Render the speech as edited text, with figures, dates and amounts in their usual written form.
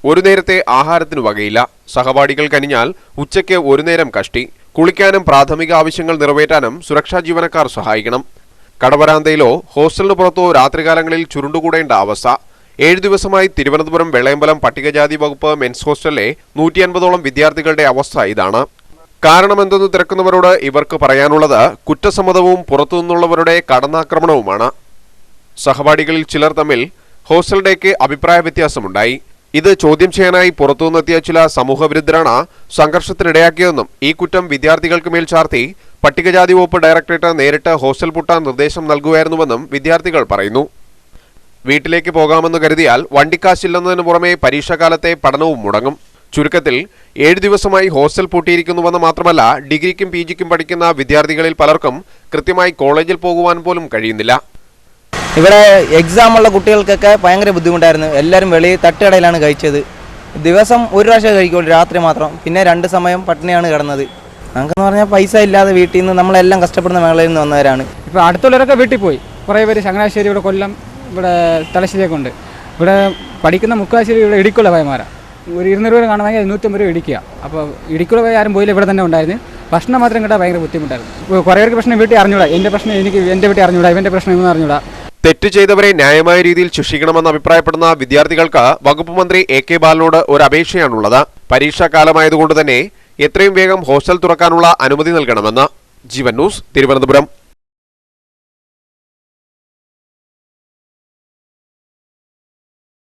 ഒരു നേരത്തെ ആഹാരത്തിനു വകയില്ല. സഹപാഠികൾ കനിഞ്ഞാൽ ഉച്ചയ്ക്ക് ഒരു നേരം കഷ്ടി. കുളിക്കാനും പ്രാഥമിക ആവശ്യങ്ങൾ നിറവേറ്റാനും സുരക്ഷാ ജീവനക്കാർ സഹായിക്കണം. കടവരാന്തയിലോ ഹോസ്റ്റലിന് പുറത്തോ രാത്രികാലങ്ങളിൽ ചുരുണ്ടുകൂടേണ്ട അവസ്ഥ. 7 ദിവസമായി തിരുവനന്തപുരം വെള്ളയമ്പലം പട്ടികജാതി വകുപ്പ് മെൻസ് ഹോസ്റ്റലിലെ 150ഓളം വിദ്യാർത്ഥികളുടെ അവസ്ഥ ഇതാണ്. കാരണമെന്തെന്ന് തിരക്കുന്നവരോട് ഇവർക്ക് പറയാനുള്ളത് കുറ്റസമ്മതവും പുറത്തുനിന്നുള്ളവരുടെ കടന്നാക്രമണവുമാണ്. സഹപാഠികളിൽ ചിലർ തമ്മിൽ ഹോസ്റ്റൽ ഡേക്ക് അഭിപ്രായ വ്യത്യാസമുണ്ടായി. ഇത് ചോദ്യം ചെയ്യാനായി പുറത്തുനിന്നെത്തിയ ചില സമൂഹവിരുദ്ധരാണ് സംഘർഷത്തിനിടയാക്കിയതെന്നും ഈ കുറ്റം വിദ്യാർത്ഥികൾക്ക് മേൽ ചാർത്തി പട്ടികജാതി വകുപ്പ് ഡയറക്ടറേറ്റ് നേരിട്ട് ഹോസ്റ്റൽ പൂട്ടാൻ നിർദ്ദേശം നൽകുകയായിരുന്നുവെന്നും വിദ്യാർത്ഥികൾ പറയുന്നു. വീട്ടിലേക്ക് പോകാമെന്ന് കരുതിയാൽ വണ്ടിക്കാശില്ലെന്നതിനു പുറമെ പരീക്ഷാകാലത്തെ പഠനവും മുടങ്ങും. ചുരുക്കത്തിൽ 7 ദിവസമായി ഹോസ്റ്റൽ പൂട്ടിയിരിക്കുന്നുവെന്ന് മാത്രമല്ല, ഡിഗ്രിക്കും PGക്കും പഠിക്കുന്ന വിദ്യാർത്ഥികളിൽ പലർക്കും കൃത്യമായി കോളേജിൽ പോകുവാൻ പോലും കഴിയുന്നില്ല. ഇവിടെ എക്സാമുള്ള കുട്ടികൾക്കൊക്കെ ഭയങ്കര ബുദ്ധിമുട്ടായിരുന്നു. എല്ലാവരും വെളിയിൽ തട്ടുകടയിലാണ് കഴിച്ചത്. ദിവസം ഒരു പ്രാവശ്യം കഴിക്കുള്ളൂ, രാത്രി മാത്രം. പിന്നെ 2 സമയം പട്ടിണിയാണ് കിടന്നത്. നമുക്കെന്ന് പറഞ്ഞാൽ പൈസ ഇല്ലാതെ വീട്ടിൽ നിന്ന് നമ്മളെല്ലാം കഷ്ടപ്പെടുന്ന മേഖലയിൽ നിന്ന് വന്നവരാണ്. ഇപ്പോൾ അടുത്തുള്ളവരൊക്കെ വീട്ടിൽ പോയി. കുറേ പേര് ചങ്ങനാശ്ശേരി, ഇവിടെ കൊല്ലം, ഇവിടെ തലശ്ശേരിയൊക്കെ ഉണ്ട്. ഇവിടെ പഠിക്കുന്ന മുക്കാശ്ശേരി ഇവിടെ ഇടിക്കുള്ള പയ്യന്മാരാണ്. ഒരു 200 രൂപ കാണുവാണെങ്കിൽ 150 രൂപ ഇടിക്കുക. അപ്പോൾ ഇടിക്കുള്ള പോയി ആരും പോയില്ല, ഇവിടെ തന്നെ ഉണ്ടായിരുന്നു. ഭക്ഷണം മാത്രം കിട്ടാൻ ഭയങ്കര ബുദ്ധിമുട്ടായിരുന്നു. കുറേ പേർക്ക് പ്രശ്നം വീട്ടിൽ അറിഞ്ഞൂടാ. എൻ്റെ പ്രശ്നം എൻ്റെ വീട്ടിൽ അറിഞ്ഞൂടാ, ഇവൻ്റെ പ്രശ്നം ഇവന്ന് അറിഞ്ഞൂടാ. തെറ്റ് ചെയ്തവരെ ന്യായമായ രീതിയിൽ ശിക്ഷിക്കണമെന്ന് അഭിപ്രായപ്പെടുന്ന വിദ്യാർത്ഥികൾക്ക് വകുപ്പ് മന്ത്രി AK ബാലനോട് ഒരു അപേക്ഷയാണുള്ളത്. പരീക്ഷാകാലമായതുകൊണ്ട് തന്നെ എത്രയും വേഗം ഹോസ്റ്റൽ തുറക്കാനുള്ള അനുമതി നൽകണമെന്ന്. ജീവൻ ന്യൂസ്, തിരുവനന്തപുരം.